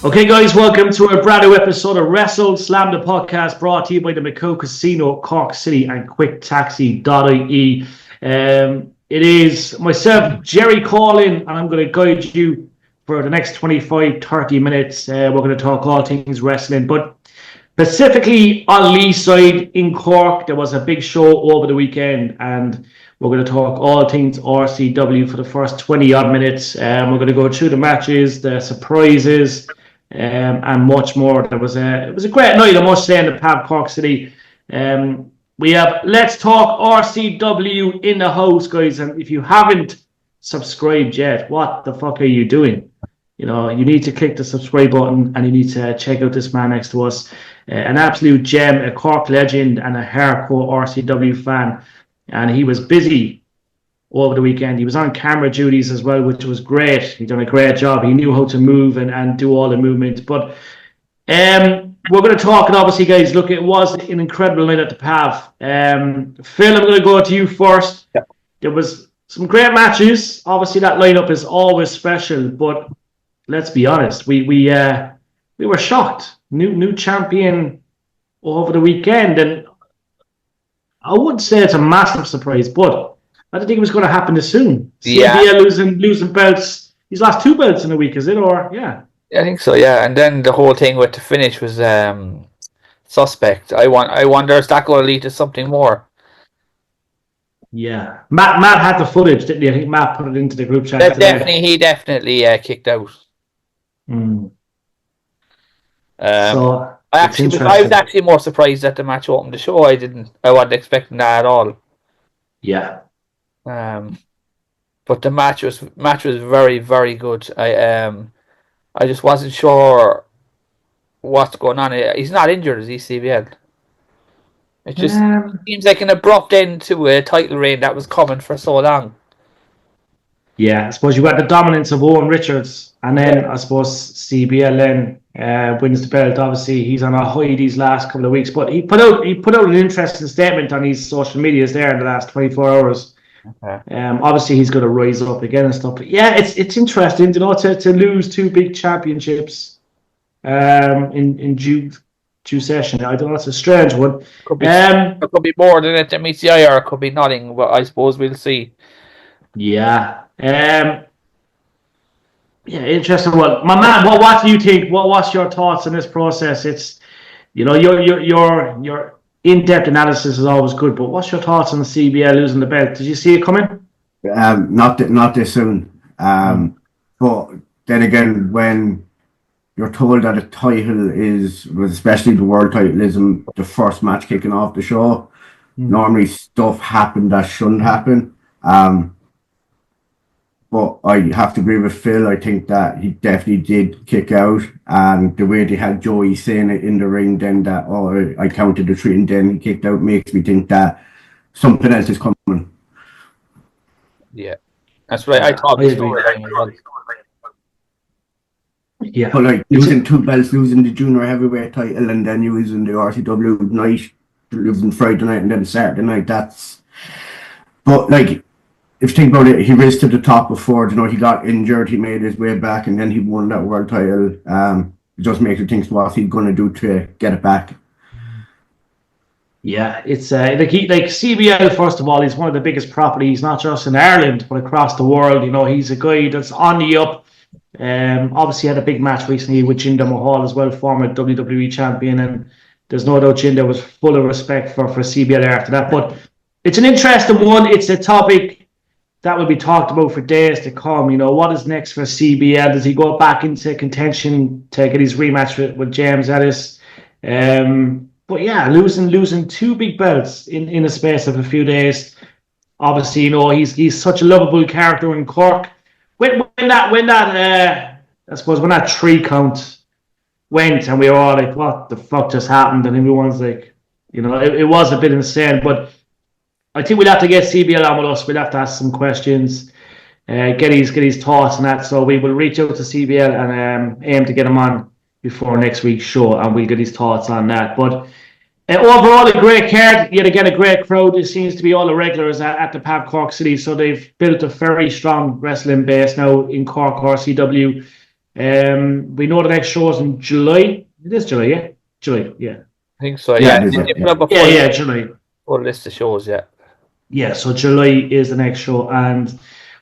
Okay, guys, welcome to a brand new episode of WrestleSlam, the podcast brought to you by the Macau Casino, Cork City, and QuickTaxi.ie. It is myself, Jerry Collin, and I'm going to guide you for the next 25-30 minutes. We're going to talk all things wrestling, but specifically on Lee's side in Cork, there was a big show over the weekend, and we're going to talk all things RCW for the first 20-odd minutes. We're going to go through the matches, the surprises, and much more. It was a great night, I must say, in the Pav Cork City. We have Let's Talk RCW in the house, guys, and if you haven't subscribed yet, what the fuck are you doing? You know, you need to click the subscribe button and you need to check out this man next to us. An absolute gem, a Cork legend and a hardcore RCW fan. And he was busy over the weekend. He was on camera duties as well, which was great. He done a great job. He knew how to move and do all the movements. But we're going to talk, and obviously, guys, look, it was an incredible night at the Pav. Phil, I'm going to go to you first. Yeah. There was some great matches. Obviously, that lineup is always special, but let's be honest, we were shocked. New champion over the weekend, and I wouldn't say it's a massive surprise, but I didn't think it was going to happen this soon. Yeah, losing belts. He's lost 2 belts in a week, is it? Or yeah, I think so. Yeah, and then the whole thing with the finish was suspect. I wonder is that going to lead to something more? Yeah, Matt had the footage, didn't he? I think Matt put it into the group chat. He definitely kicked out. Mm. So I was actually more surprised that the match opened the show. I wasn't expecting that at all. Yeah. But the match was very, very good. I just wasn't sure what's going on. He's not injured, is he, CBL? It just seems like an abrupt end to a title reign that was coming for so long. Yeah, I suppose you got the dominance of Owen Richards, and then I suppose CBL then wins the belt. Obviously, he's on a high these last couple of weeks, but he put out an interesting statement on his social medias there in the last 24 hours. Okay. Obviously, he's going to rise up again and stuff. But yeah, it's interesting, you know, to lose 2 big championships in due session. I don't know, it's a strange one. It could be more than it meets the eye, or it could be nothing. But I suppose we'll see. Yeah. Yeah, interesting one. My man, what do you think? What's your thoughts on this process? It's, you know, your in-depth analysis is always good, but what's your thoughts on the CBL losing the belt? Did you see it coming? Not this soon. But then again, when you're told that a title especially the world title, is the first match kicking off the show, normally stuff happened that shouldn't happen. But I have to agree with Phil. I think that he definitely did kick out, and the way they had Joey saying it in the ring, then that I counted the 3 and then he kicked out, makes me think that something else is coming. Yeah, that's right. I thought the story. Yeah, but like losing 2 belts, losing the junior heavyweight title, and then losing the RCW night, losing Friday night, and then Saturday night. But like, if you think about it, he rose to the top before. You know, he got injured, he made his way back, and then he won that world title. It just makes you think, what's he going to do to get it back? Yeah, it's like CBL. First of all, he's one of the biggest properties, not just in Ireland but across the world. You know, he's a guy that's on the up. Obviously, had a big match recently with Jinder Mahal as well, former WWE champion, and there's no doubt Jinder was full of respect for CBL after that. But it's an interesting one. It's a topic that will be talked about for days to come. You know, what is next for CBL? Does he go back into contention to get his rematch with James Ellis? But yeah, losing 2 big belts in a space of a few days. Obviously, you know, he's such a lovable character in Cork. When that 3 count went, and we were all like, what the fuck just happened? And everyone's like, you know, it was a bit insane, but I think we'll have to get CBL on with us. We'll have to ask some questions, get his thoughts on that. So we will reach out to CBL and aim to get him on before next week's show, and we'll get his thoughts on that. But overall, a great card. Yet again, a great crowd. It seems to be all the regulars at the Pav Cork City. So they've built a very strong wrestling base now in Cork RCW. We know the next show is in July. It is July, yeah? July, yeah. I think so, Yeah, yeah. it is, They put up a July. full list of shows, yeah. Yeah, so July is the next show, and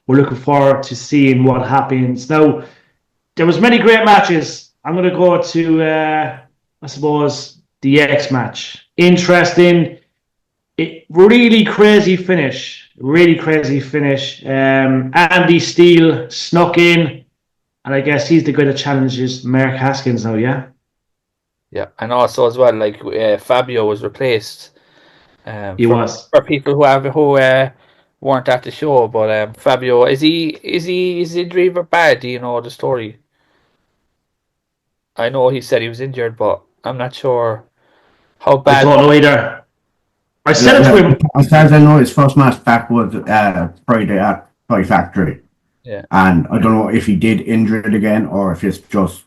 we're looking forward to seeing what happens. Now, there was many great matches. I'm going to go to, I suppose, the X match. Interesting. Really crazy finish. Andy Steele snuck in, and I guess he's the guy that challenges Mark Haskins now, yeah? Yeah, and also as well, like Fabio was replaced. He was. For people who weren't at the show, but Fabio, is his injury bad? Do you know the story? I know he said he was injured, but I'm not sure how bad. I don't know either. I said it to him. As far as I know, his first match back was Friday at Toy Factory. Yeah. And I don't know if he did injure it again or if it's just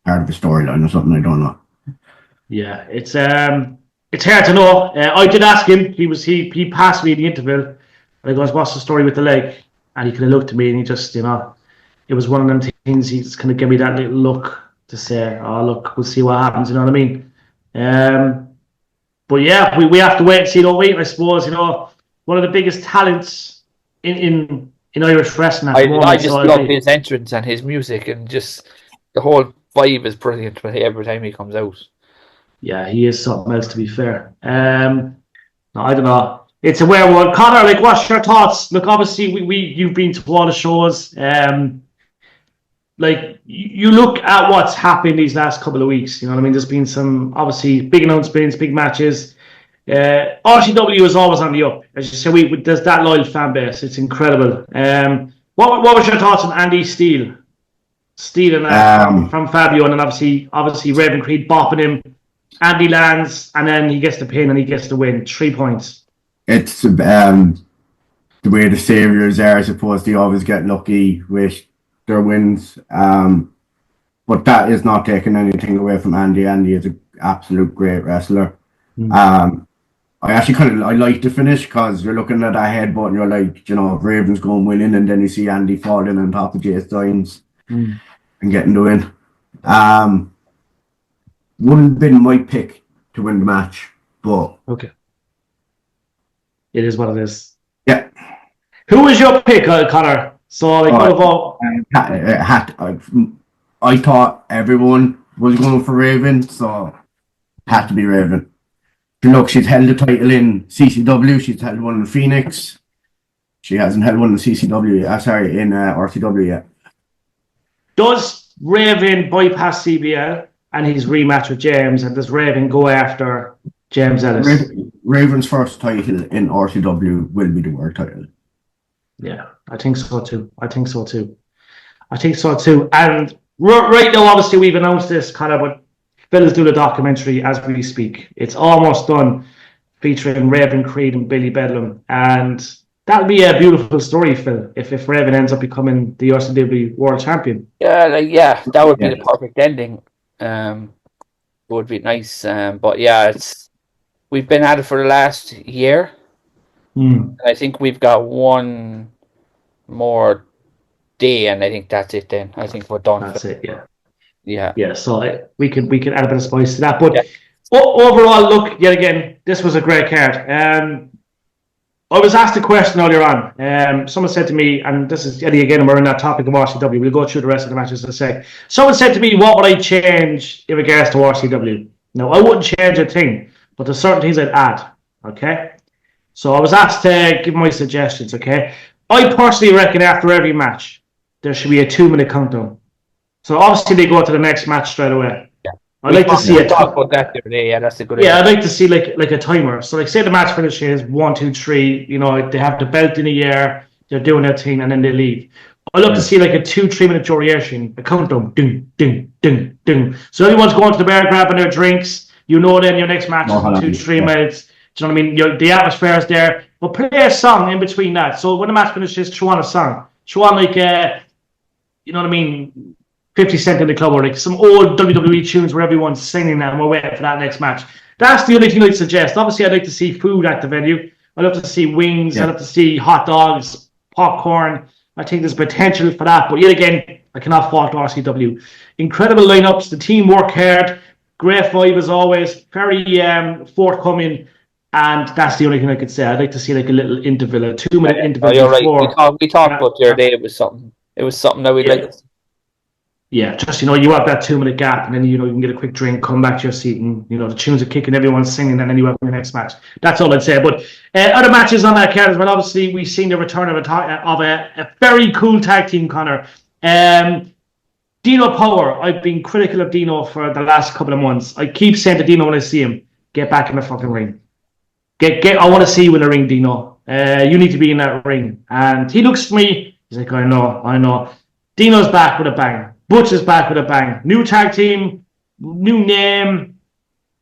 part of the storyline or something. I don't know. Yeah, it's hard to know. I did ask him. He passed me the interval, and I goes, "What's the story with the leg?" And he kind of looked at me, and he just, it was one of them things. He just kind of gave me that little look to say, "Oh, look, we'll see what happens." You know what I mean? But yeah, we have to wait and see, don't we? I suppose, one of the biggest talents in Irish wrestling at the moment. I just love his entrance and his music, and just the whole vibe is brilliant every time he comes out. Yeah, he is something else, to be fair. No, I don't know. It's a weird one. Connor, what's your thoughts? Look, obviously, you've been to all the shows. You look at what's happened these last couple of weeks. You know what I mean? There's been some, obviously, big announcements, big matches. RCW is always on the up. As you say, there's that loyal fan base. It's incredible. What was your thoughts on Andy Steele? Stealing from Fabio, and then obviously Raven Creed bopping him. Andy lands, and then he gets the pin, and he gets the win. 3 points. It's the way the Saviors are. I suppose they always get lucky with their wins. But that is not taking anything away from Andy. Andy is an absolute great wrestler. I actually I like the finish because you're looking at that headbutt and you're like, if Raven's going winning, and then you see Andy falling on top of Jay Styles and getting the win. Wouldn't have been my pick to win the match, but okay, it is what it is. Yeah. Who was your pick, Connor? So I thought everyone was going for Raven, so it had to be Raven. Look, she's held the title in CCW. She's held one in Phoenix. She hasn't held one in CCW. In RCW yet. Does Raven bypass CBL and his rematch with James, and does Raven go after James Ellis? Raven's first title in RCW will be the world title. Yeah, I think so too. And right now, obviously, we've announced this kind of, but Phil is doing a documentary as we speak. It's almost done, featuring Raven Creed and Billy Bedlam, and that'll be a beautiful story, Phil, if Raven ends up becoming the RCW World Champion. Yeah, that would be the perfect ending. It would be nice, but yeah, we've been at it for the last year. I think we've got one more day, and I think that's it. Then I think we're done. That's it. Yeah. So we can add a bit of spice to that, but overall, look, yet again, this was a great card. I was asked a question earlier on. Someone said to me, and this is Eddie again, and we're in that topic of RCW. We'll go through the rest of the matches in a sec. Someone said to me, what would I change in regards to RCW? Now, I wouldn't change a thing, but there's certain things I'd add. Okay? So I was asked to give my suggestions. Okay? I personally reckon after every match, there should be a 2-minute countdown. So obviously they go to the next match straight away. I'd like to see talk about that the other day. Yeah, that's a good idea. I'd like to see like a timer. So say the match finishes 1, 2, 3. They have the belt in the air, they're doing their thing, and then they leave. I'd love to see like a 2-3 minute duration, a countdown, ding, ding, ding, ding. So everyone's going to the bar grabbing their drinks. Then your next match is 2-3 minutes. Do you know what I mean? The atmosphere is there. But play a song in between that. So when the match finishes, throw on a song. Throw on you know what I mean? 50 Cent in the Club, or like some old WWE tunes where everyone's singing that and we're waiting for that next match. That's the only thing I'd suggest. Obviously, I'd like to see food at the venue. I'd love to see wings. I'd love to see hot dogs, popcorn. I think there's potential for that. But yet again, I cannot fault RCW. Incredible lineups. The team work hard. Great vibe as always. Very forthcoming. And that's the only thing I could say. I'd like to see like a little interval, a 2-minute interval. Oh, you're before. right. We talked about the other day. It was something. It was something that we'd like. Yeah, just you have that 2-minute gap, and then you can get a quick drink, come back to your seat, and the tunes are kicking, everyone's singing, and then you have your next match. That's all I'd say. But other matches on that card as well. Obviously, we've seen the return of a very cool tag team, Connor. Dino Power. I've been critical of Dino for the last couple of months. I keep saying to Dino when I see him, get back in the fucking ring. I want to see you in the ring, Dino. You need to be in that ring. And he looks for me. He's like, I know. Dino's back with a bang. Butch is back with a bang. New tag team, new name.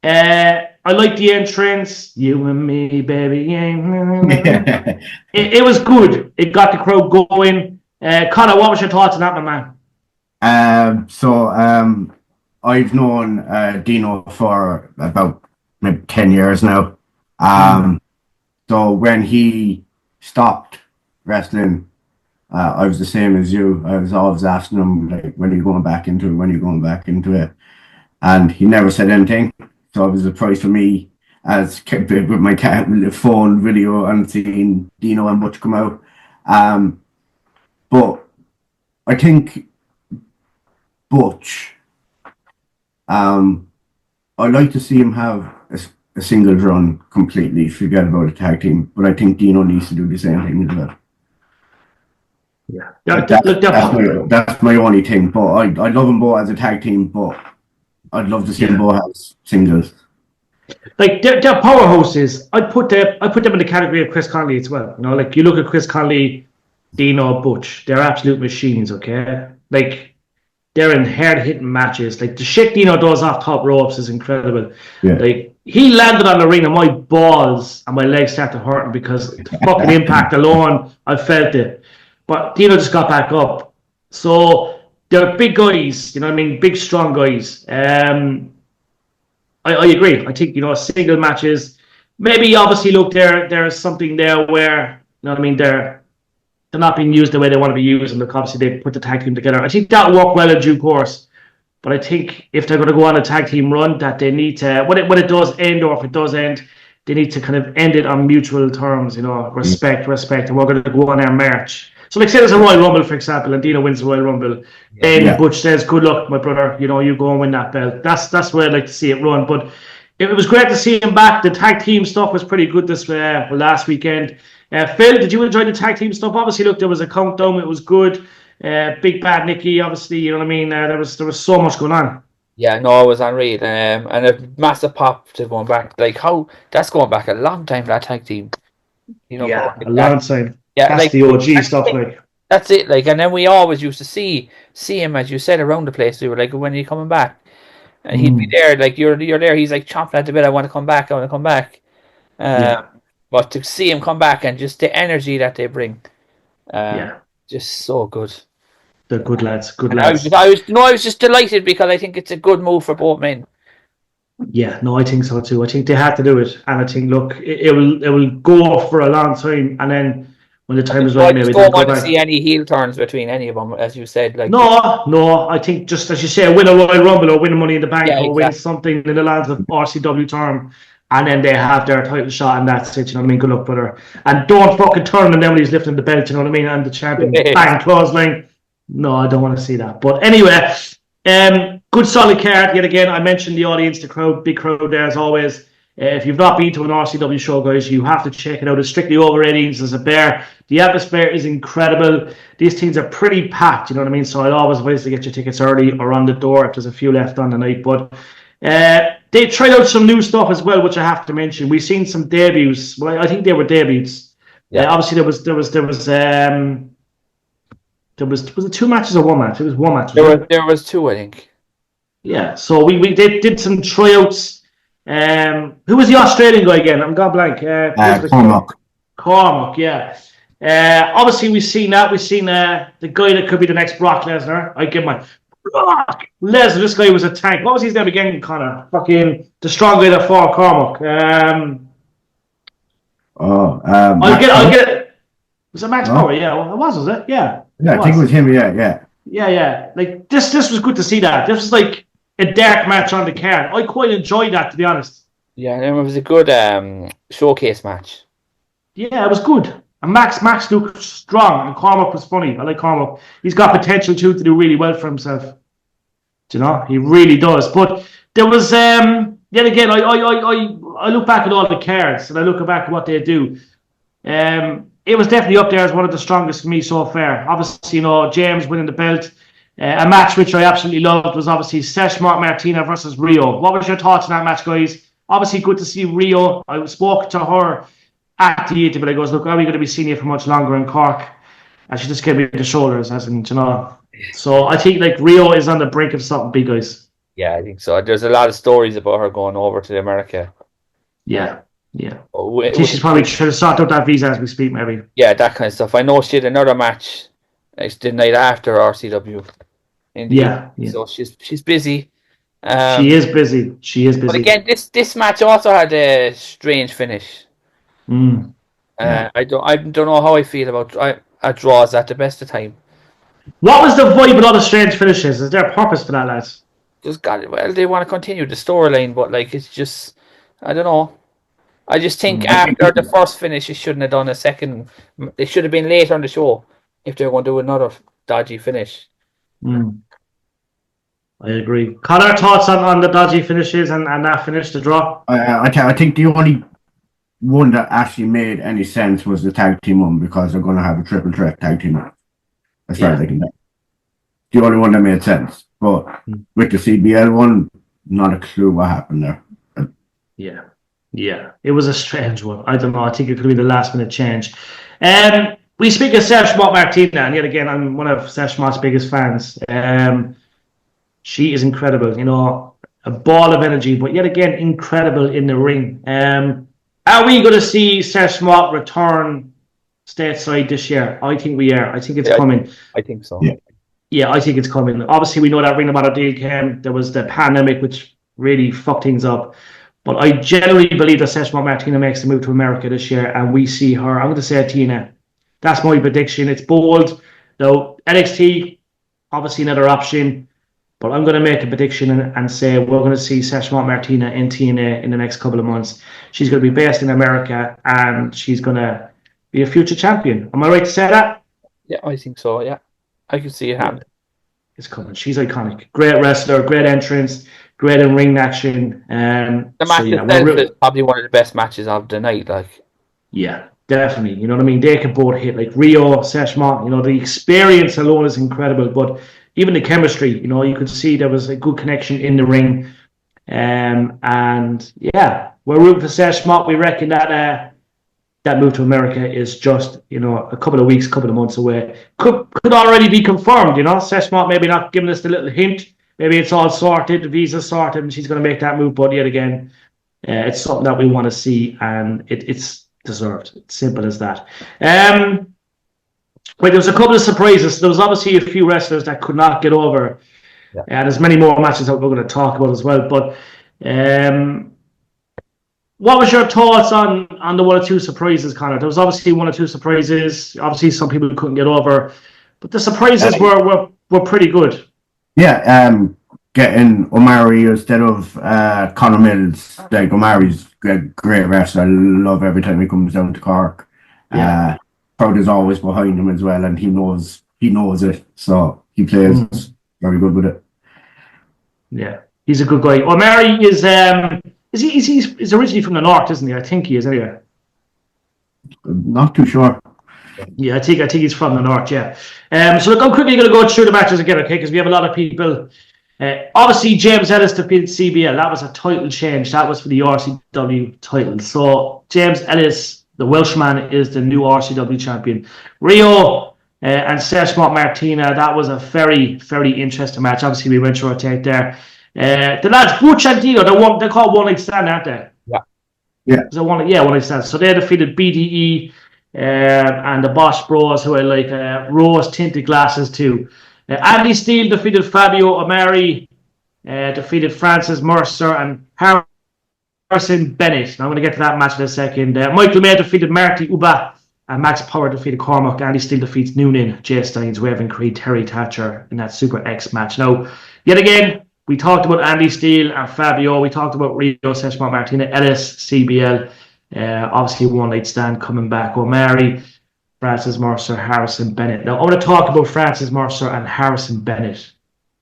I like the entrance. You and me, baby. It was good. It got the crowd going. Connor, what was your thoughts on that, my man? I've known Dino for about maybe 10 years now. So when he stopped wrestling, I was the same as you. I was always asking him, like, when are you going back into it? When are you going back into it? And he never said anything. So it was a surprise for me as with my phone video and seeing Dino and Butch come out. But I think Butch, I'd like to see him have a singles run completely, forget about a tag team. But I think Dino needs to do the same thing as well. Yeah, that's my only thing. But I love them both as a tag team, but I'd love to see them both as singles. Like they're powerhouses. I put them in the category of Chris Conley as well. Like you look at Chris Conley, Dino, Butch, they're absolute machines. Okay, like they're in hard-hitting matches. Like the shit Dino does off top ropes is incredible. Yeah. Like he landed on the ring and my balls and my legs started hurting because the fucking impact alone, I felt it. But Dino just got back up. So they're big guys, big, strong guys. I agree. I think, single matches, maybe obviously, look, there's something there where, they're not being used the way they want to be used. And look, obviously, they put the tag team together. I think that'll work well in due course. But I think if they're going to go on a tag team run, that they need to, when it does end or if it does end, they need to kind of end it on mutual terms, respect, and we're going to go on our march. So, like, say there's a Royal Rumble, for example, and Dino wins the Royal Rumble. Then Butch says, good luck, my brother. You go and win that belt. That's where I'd like to see it run. But it was great to see him back. The tag team stuff was pretty good this last weekend. Phil, did you enjoy the tag team stuff? Obviously, look, there was a countdown. It was good. Big Bad Nicky, obviously, there was so much going on. Yeah, no, it was unreal. And a massive pop to going back. Like, that's going back a long time for that tag team. A long time. Yeah, that's like the OG stuff. Like that's it. Like, and then we always used to see him, as you said, around the place. We were like, when are you coming back? And he'd be there. Like you're there. He's like chomping at the bit. I want to come back. But to see him come back and just the energy that they bring, just so good. They're good lads. Good lads. I was just delighted because I think it's a good move for both men. Yeah, no, I think so too. I think they had to do it, and I think, look, it will go for a long time, and then when the time is right, maybe don't want to see any heel turns between any of them, as you said. Like no, I think just as you say, win a Royal Rumble or win a Money in the Bank or win something in the lands of RCW term, and then they have their title shot, and that's it. Good luck, brother, and don't fucking turn on them when he's lifting the belt. And the champion bang clothesline. No, I don't want to see that. But anyway. Good solid card yet again. I mentioned the audience, the crowd, big crowd there as always. If you've not been to an RCW show, guys, you have to check it out. It's strictly over 18s. There's a bear. The atmosphere is incredible. These teams are pretty packed, So I'd always advise to get your tickets early or on the door if there's a few left on the night. But they tried out some new stuff as well, which I have to mention. We've seen some debuts. Well, I think they were debuts. Yeah. Obviously, there was it 2 matches or 1 match? It was 1 match. There was 2, I think. Yeah, so we did some tryouts. Who was the Australian guy again? I'm gone blank. Cormac, yeah. Obviously, we've seen that. We've seen the guy that could be the next Brock Lesnar. I give my Brock Lesnar. This guy was a tank. What was his name again, Connor? Fucking the strong guy that fought Cormac. I'll get it. Was it Max Power? Yeah, was it? Yeah. Yeah, I think it was him. Yeah. Yeah. Like this was good to see that. This was like a dark match on the card. I quite enjoyed that, to be honest. Yeah, and it was a good showcase match. Yeah, it was good. And Max looked strong, and Cormac was funny. I like Cormac. He's got potential too to do really well for himself. Do you know, he really does. But there was yet again, I look back at all the cards and I look back at what they do. It was definitely up there as one of the strongest for me so far. Obviously, James winning the belt. A match which I absolutely loved was obviously Sesh Martina versus Rio. What was your thoughts on that match, guys? Obviously, good to see Rio. I spoke to her at the interview. I goes, look, are we going to be seeing you for much longer in Cork? And she just gave me the shoulders, as in, So I think like Rio is on the brink of something big, guys. Yeah, I think so. There's a lot of stories about her going over to America. Yeah. I think she's probably trying to sort out that visa as we speak, maybe. Yeah, that kind of stuff. I know she had another match the night after RCW. Yeah. So she's busy. She is busy. But again, this match also had a strange finish. I don't know how I feel about draws at the best of time. What was the vibe with all the strange finishes? Is there a purpose for that, lads? They want to continue the storyline, but like it's just, I don't know. I just think after the first finish, you shouldn't have done a second. It should have been later on the show if they're going to do another dodgy finish. I agree. Connor, thoughts on the dodgy finishes and that finish, the draw? I think the only one that actually made any sense was the tag team one, because they're going to have a triple threat tag team match. As far as I can tell. The only one that made sense. But with the CBL one, not a clue what happened there. Yeah. It was a strange one. I don't know. I think it could be the last minute change. We speak of Sesh Martina, and yet again, I'm one of Sesh Mott's biggest fans. She is incredible, a ball of energy, but yet again, incredible in the ring. Are we going to see Sesh Mott return stateside this year? I think we are. I think it's coming. I think so. Yeah, I think it's coming. Obviously, we know that Ring of Honor deal came. There was the pandemic, which really fucked things up. But I generally believe that Sesh Martina makes the move to America this year, and we see her. I'm going to say Tina. That's my prediction. It's bold. Though NXT, obviously another option. But I'm going to make a prediction and say we're going to see Sesh Martina in TNA in the next couple of months. She's going to be based in America, and she's going to be a future champion. Am I right to say that? Yeah, I think so, yeah. I can see it happen. It's coming. She's iconic. Great wrestler, great entrance, great in ring action. The match itself is probably one of the best matches of the night. Yeah, definitely. You know what I mean? They can both hit like Rio, Sesh Mott. The experience alone is incredible. But even the chemistry, you could see there was a good connection in the ring. And yeah, we're rooting for Sesh Mott. We reckon that move to America is just, a couple of weeks, couple of months away. Could already be confirmed, Sesh Mott maybe not giving us the little hint. Maybe it's all sorted, the visa's sorted, and she's going to make that move. But yet again, it's something that we want to see, and it's deserved. It's simple as that. There was a couple of surprises. There was obviously a few wrestlers that could not get over. Yeah. And there's many more matches that we're going to talk about as well. But what was your thoughts on the one or two surprises, Connor? There was obviously one or two surprises. Obviously, some people couldn't get over. But the surprises were pretty good. Yeah, getting Omari instead of Conor Mills. Like, Omari's great wrestler. I love every time he comes down to Cork. Yeah. Crowd is always behind him as well, and he knows it. So he plays very good with it. Yeah, he's a good guy. Omari is he's originally from the north, isn't he? I think he is anyway. Not too sure. Yeah, I think he's from the north. Yeah. So look, I'm quickly going to go through the matches again, okay? Because we have a lot of people. Obviously, James Ellis defeated CBL. That was a title change. That was for the RCW title. So James Ellis, the Welshman, is the new RCW champion. Rio and Sesh Martina. That was a very, very interesting match. Obviously, we went through our take there. The lads Butch and Dino, they're called one leg stand, aren't they? Yeah. One leg stand. So they defeated BDE. And the Bosch Bros, who I like, rose tinted glasses too. Andy Steele defeated Fabio Omari, defeated Francis Mercer and Harrison Bennett. Now I'm going to get to that match in a second. Michael May defeated Marty Uba. and Max Power defeated Cormac. Andy Steele defeats Noonan, Jay Styles, Raven Creed, Terry Thatcher in that Super X match. Now, yet again, we talked about Andy Steele and Fabio. We talked about Rio Session Martina Ellis, CBL. Obviously, One Night Stand coming back. O'Mary, Francis Mercer, Harrison Bennett. Now, I want to talk about Francis Mercer and Harrison Bennett.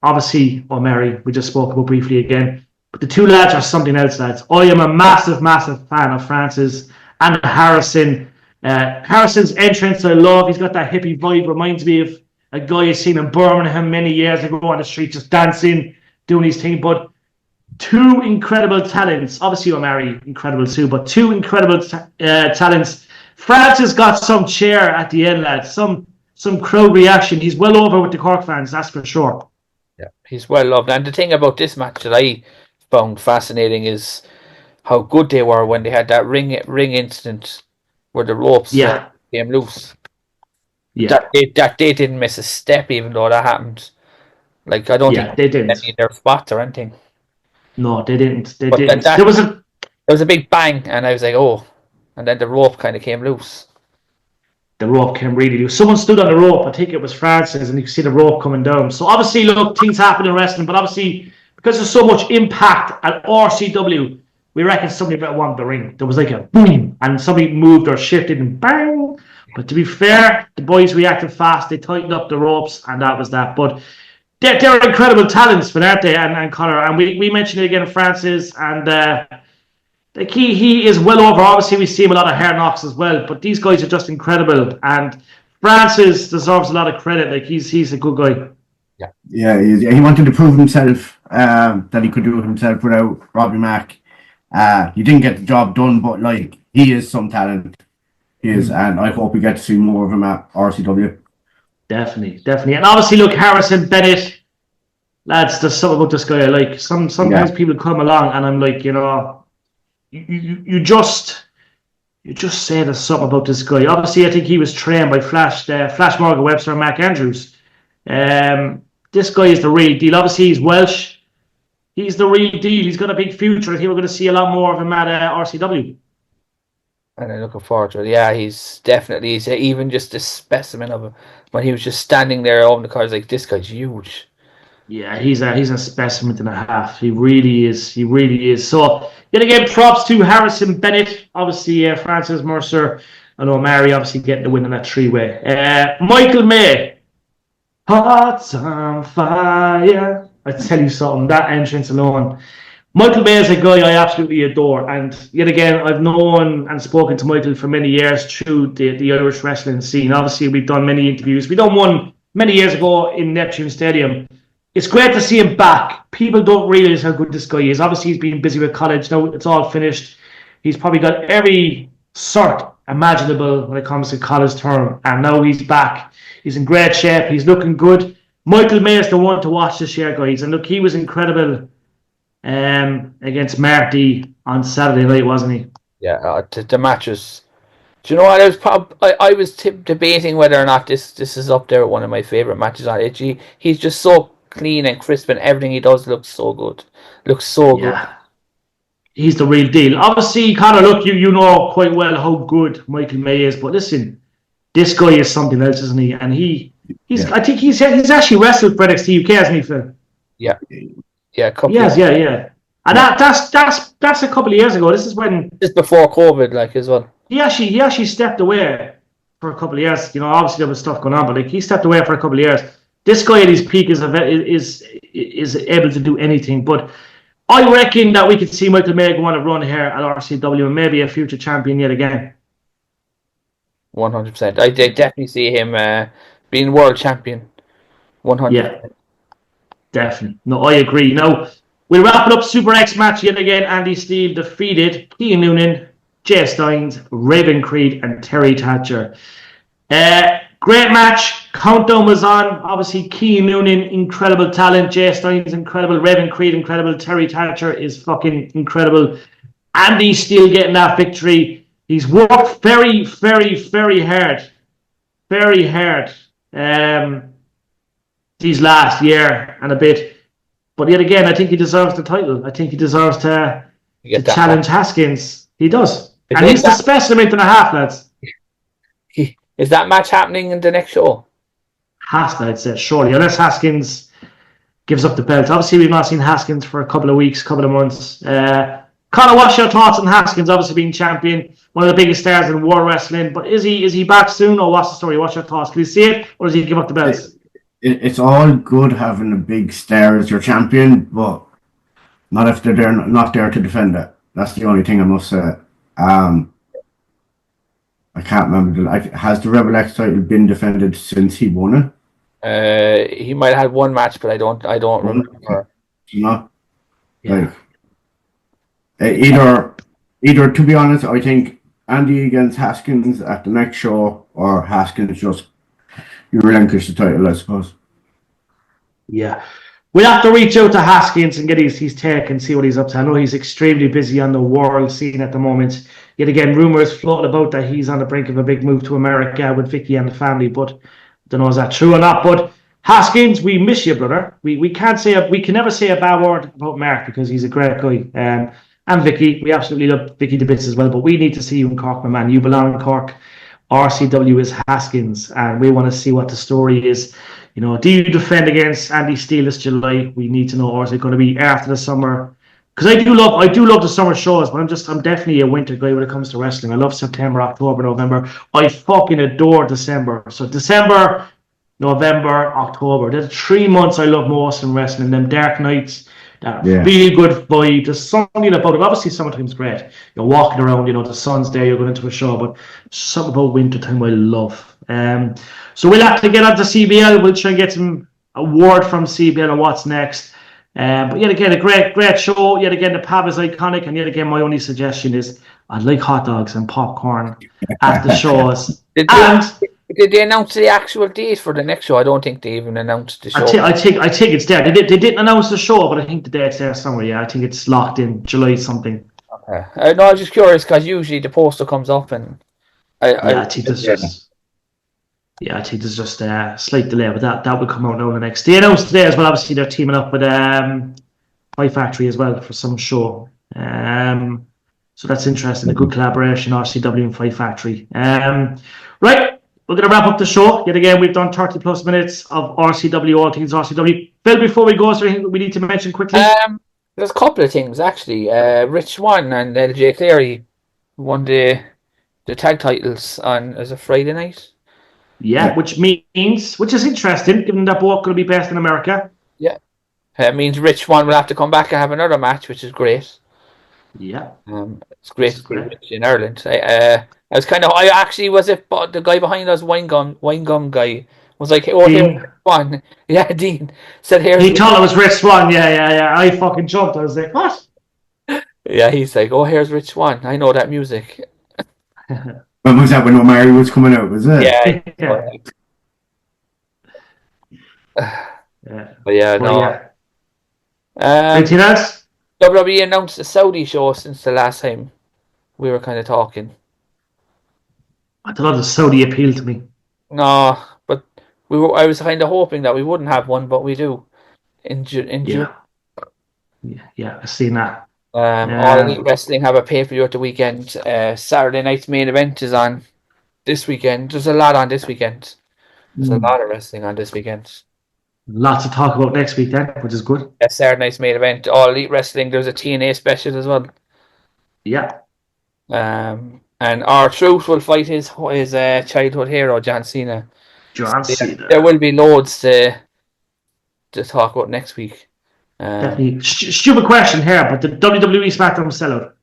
Obviously, O'Mary, we just spoke about briefly again. But the two lads are something else, lads. I am a massive, massive fan of Francis and Harrison. Harrison's entrance, I love. He's got that hippie vibe. Reminds me of a guy I seen in Birmingham many years ago on the street, just dancing, doing his thing. But two incredible talents. Obviously, O'Mary, incredible too, but two incredible talents. Francis got some cheer at the end, lads. Some crowd reaction. He's well over with the Cork fans, that's for sure. Yeah, he's well loved. And the thing about this match that I found fascinating is how good they were when they had that ring incident where the ropes came loose. Yeah, that they didn't miss a step, even though that happened. Like, I don't think they didn't. Any of their spots or anything. No, they didn't. They But didn't. There was a big bang, and I was like, oh, and then the rope kind of came loose. The rope came really loose. Someone stood on the rope. I think it was Francis, and you could see the rope coming down. So obviously, look, things happen in wrestling, but obviously, because there's so much impact at RCW, we reckon somebody better want the ring. There was like a boom, and somebody moved or shifted, and bang. But to be fair, the boys reacted fast. They tightened up the ropes, and that was that. But they're incredible talents for that day, and Connor. And we mentioned it again, Francis, and he is well over. Obviously, we see him a lot of hair knocks as well, but these guys are just incredible. And Francis deserves a lot of credit. Like, he's a good guy. Yeah, he wanted to prove himself that he could do it himself without Robbie Mack. He didn't get the job done, but like, he is some talent. He is, and I hope we get to see more of him at RCW. Definitely. And obviously, look, Harrison Bennett, lads, there's something about this guy I like. Sometimes people come along and I'm like, you know, you just say there's something about this guy. Obviously, I think he was trained by Flash Morgan Webster and Mark Andrews. This guy is the real deal. Obviously, he's Welsh. He's the real deal. He's got a big future. I think we're going to see a lot more of him at RCW. And I'm looking forward to it. Yeah, he's even just a specimen of him. When he was just standing there on the cars, like, this guy's huge. Yeah, he's a specimen and a half. He really is. So, yet again, props to Harrison Bennett. Obviously, Francis Mercer and O'Mary obviously getting the win in that three-way. Michael May. Hearts on fire. I tell you something, that entrance alone. Michael May is a guy I absolutely adore, and yet again, I've known and spoken to Michael for many years through the Irish wrestling scene. Obviously, we've done many interviews. We done one many years ago in Neptune Stadium. It's great to see him back. People don't realise how good this guy is. Obviously, he's been busy with college. Now it's all finished. He's probably got every cert imaginable when it comes to college term, and now he's back. He's in great shape. He's looking good. Michael May is the one to watch this year, guys. And look, he was incredible against Marty on Saturday night, wasn't he? Yeah, the matches. Do you know what? I was debating whether or not this is up there with one of my favourite matches on it. He's just so clean and crisp, and everything he does looks so good. Good. He's the real deal. Obviously, Connor, look, you know quite well how good Michael May is, but listen, this guy is something else, isn't he? And I think he's actually wrestled for NXT UK, hasn't he, Phil? Yeah. Yeah, yeah. And that's a couple of years ago. This is when just before COVID, like, as well. He actually stepped away for a couple of years. You know, obviously there was stuff going on, but like, he stepped away for a couple of years. This guy at his peak is able to do anything. But I reckon that we could see Michael May go on a run here at RCW and maybe a future champion yet again. 100%. I definitely see him being world champion. 100%. Yeah, definitely. No, I agree. Now, we'll wrap it up. Super X match yet again. Andy Steele defeated Ian Noonan, Jay Steins, Raven Creed, and Terry Thatcher. Great match. Countdown was on. Obviously, Keane Noonan, incredible talent. Jay Steins, incredible. Raven Creed, incredible. Terry Thatcher is fucking incredible. Andy Steele getting that victory. He's worked very, very, very hard. Very hard. These last year and a bit. But yet again, I think he deserves the title. I think he deserves to challenge Haskins. He does. And he's the specimen and a half, lads. Is that match happening in the next show? Has to, I'd say, surely. Unless Haskins gives up the belt. Obviously, we've not seen Haskins for a couple of weeks, couple of months. Connor, what's your thoughts on Haskins? Obviously being champion, one of the biggest stars in world wrestling. But is he back soon, or what's the story? What's your thoughts? Can you see it, or does he give up the belt? It's all good having a big star as your champion, but not if they're not there to defend it. That's the only thing I must say. I can't remember. Has the Rebel X title been defended since he won it? He might have had one match, but I don't remember. No. Yeah. Either to be honest, I think Andy against Haskins at the next show, or Haskins just you relinquish the title, I suppose. Yeah. We'll have to reach out to Haskins and get his take and see what he's up to. I know he's extremely busy on the world scene at the moment. Yet again, rumours floating about that he's on the brink of a big move to America with Vicky and the family, but I don't know is that true or not. But Haskins, we miss you, brother. We can never say a bad word about Mark because he's a great guy. And Vicky, we absolutely love Vicky to bits as well. But we need to see you in Cork, my man. You belong in Cork. RCW is Haskins, and we want to see what the story is. You know, do you defend against Andy Steele this July? We need to know, or is it going to be after the summer? Because I do love the summer shows, but I'm definitely a winter guy when it comes to wrestling. I love September, October, November. I fucking adore December. So December, November, October. There's 3 months I love most in wrestling. Them dark nights, that really good vibe. There's something about it. Obviously, summertime's great. You're walking around, the sun's there, you're going into a show, but something about wintertime I love. So we'll have to get on to CBL. We'll try and get a word from CBL on what's next. But yet again, a great show. Yet again, the Pav is iconic. And yet again, my only suggestion is I'd like hot dogs and popcorn at the shows. Did they announce the actual date for the next show? I don't think they even announced the show. I think it's there. They didn't announce the show, but I think the date's there somewhere. Yeah, I think it's locked in July something. Okay. No, I was just curious because usually the poster comes up and I think there's just a slight delay, but that will come out now the next day. They announced today as well. Obviously, they're teaming up with Fight Factory as well for some show. So that's interesting. A good collaboration, RCW and Fight Factory. Right, we're going to wrap up the show. Yet again, we've done 30 plus minutes of RCW, all things RCW. Phil, before we go, is there anything we need to mention quickly? There's a couple of things actually. Rich Swann and LJ Carey won the tag titles on as a Friday night. Yeah, which is interesting, given that both going to be based in America. Yeah, it means Rich Swann will have to come back and have another match, which is great. Yeah, it's great in Ireland. I actually was the guy behind us, wine gum guy was like, oh, here's Rich Swann. Yeah, Dean said here. He thought it was Rich Swann. Yeah. I fucking jumped. I was like, what? Yeah, he's like, oh, here's Rich Swann. I know that music. When was that? When Omari was coming out, was it? Yeah. But yeah, no. Anything else? WWE announced a Saudi show since the last time we were kind of talking. I don't know, the Saudi appealed to me. No, but I was kind of hoping that we wouldn't have one, but we do in June. Yeah, I've seen that. All Elite Wrestling have a pay-per-view at the weekend. Saturday night's main event is on this weekend. There's a lot on this weekend. There's a lot of wrestling on this weekend. Lots to talk about next week then, which is good. Yeah, Saturday night's main event. All Elite Wrestling. There's a TNA special as well. Yeah. And R-Truth will fight his childhood hero, John Cena. Cena. There will be loads to talk about next week. Definitely. Stupid question here, but the WWE SmackDown sell out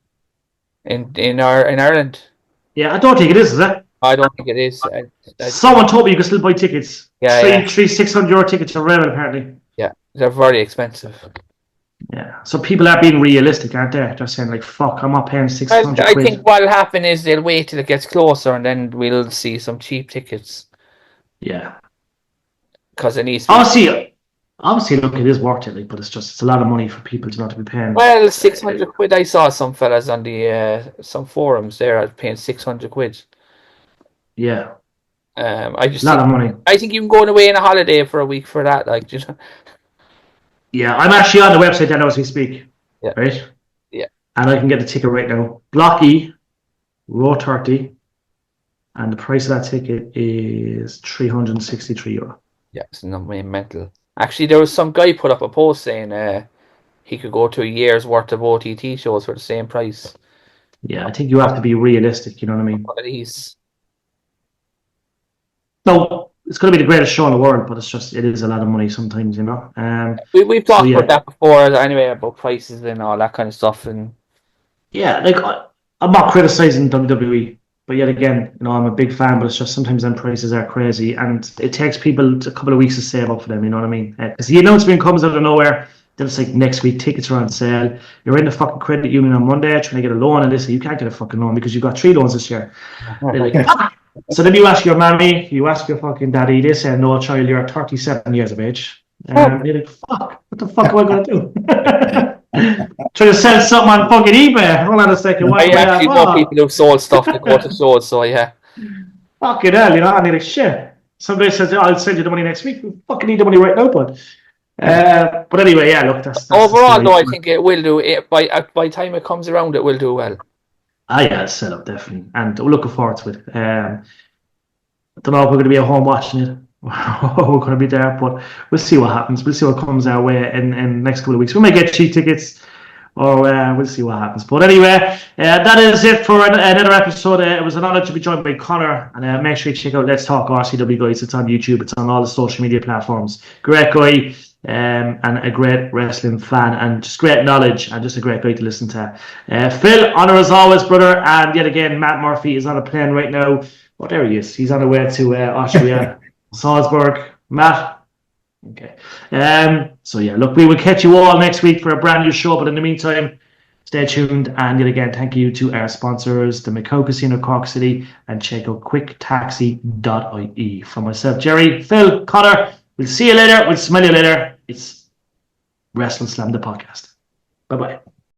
in Ireland? Yeah, I don't think it is it? I don't think it is. Someone told me you can still buy tickets. Yeah, €600 tickets are available apparently. Yeah, they're very expensive. Yeah, so people are being realistic, aren't they? They're saying like, "Fuck, I'm not paying 600." I think what'll happen is they'll wait till it gets closer, and then we'll see some cheap tickets. Yeah, because it needs. Obviously, look, it is worth it, but it's a lot of money for people to not to be paying. Well, £600. I saw some fellas on the some forums there paying £600. Yeah. I just a lot of money. I think you can go away on a holiday for a week for that, like, you know. Yeah, I'm actually on the website now as we speak. Yeah. Right. Yeah. And I can get the ticket right now. Block E, row 30, And the price of that ticket is €363. Yeah, it's not mental. Actually, there was some guy put up a post saying he could go to a year's worth of OTT shows for the same price. Yeah, I think you have to be realistic, you know what I mean? But he's No, it's going to be the greatest show in the world, but it is a lot of money sometimes, you know. we've talked about that before anyway, about prices and all that kind of stuff. And yeah, like I'm not criticizing WWE, but yet again, you know, I'm a big fan, but it's just sometimes them prices are crazy, and it takes people a couple of weeks to save up for them, you know what I mean? Because the announcement comes out of nowhere. Then it's like next week, tickets are on sale. You're in the fucking credit union on Monday trying to get a loan, and they say you can't get a fucking loan because you've got 3 loans this year. Like, so then you ask your mommy, you ask your fucking daddy, they say, no, child, you're 37 years of age. And you're like, fuck, what the fuck am I going to do? Trying to sell something on fucking eBay. Hold on a second. I actually know people who've sold stuff to go to shows, so yeah. Fucking hell, you know, I'm like, shit. Somebody says, I'll send you the money next week. We fucking need the money right now, bud. But anyway, yeah, look, that's overall, though, I think it will do it by the time it comes around, it will do well. Yeah, it's set up definitely, and we're looking forward to it. I don't know if we're going to be at home watching it. We're going to be there, but we'll see what happens. We'll see what comes our way in the next couple of weeks. We may get cheap tickets, or we'll see what happens. But anyway, that is it for another episode. It was an honor to be joined by Connor, and make sure you check out Let's Talk RCW, guys. It's on YouTube. It's on all the social media platforms. Great guy. And a great wrestling fan, and just great knowledge, and just a great guy to listen to. Phil, honor as always, brother. And yet again, Matt Murphy is on a plane right now. Oh, there he is. He's on the way to Austria, Salzburg. Matt. Okay. So yeah, look, we will catch you all next week for a brand new show. But in the meantime, stay tuned. And yet again, thank you to our sponsors, the Macau Casino, Cork City, and check out quicktaxi.ie. For myself, Jerry, Phil, Connor. We'll see you later. We'll smell you later. It's WrestleSlam the podcast. Bye-bye.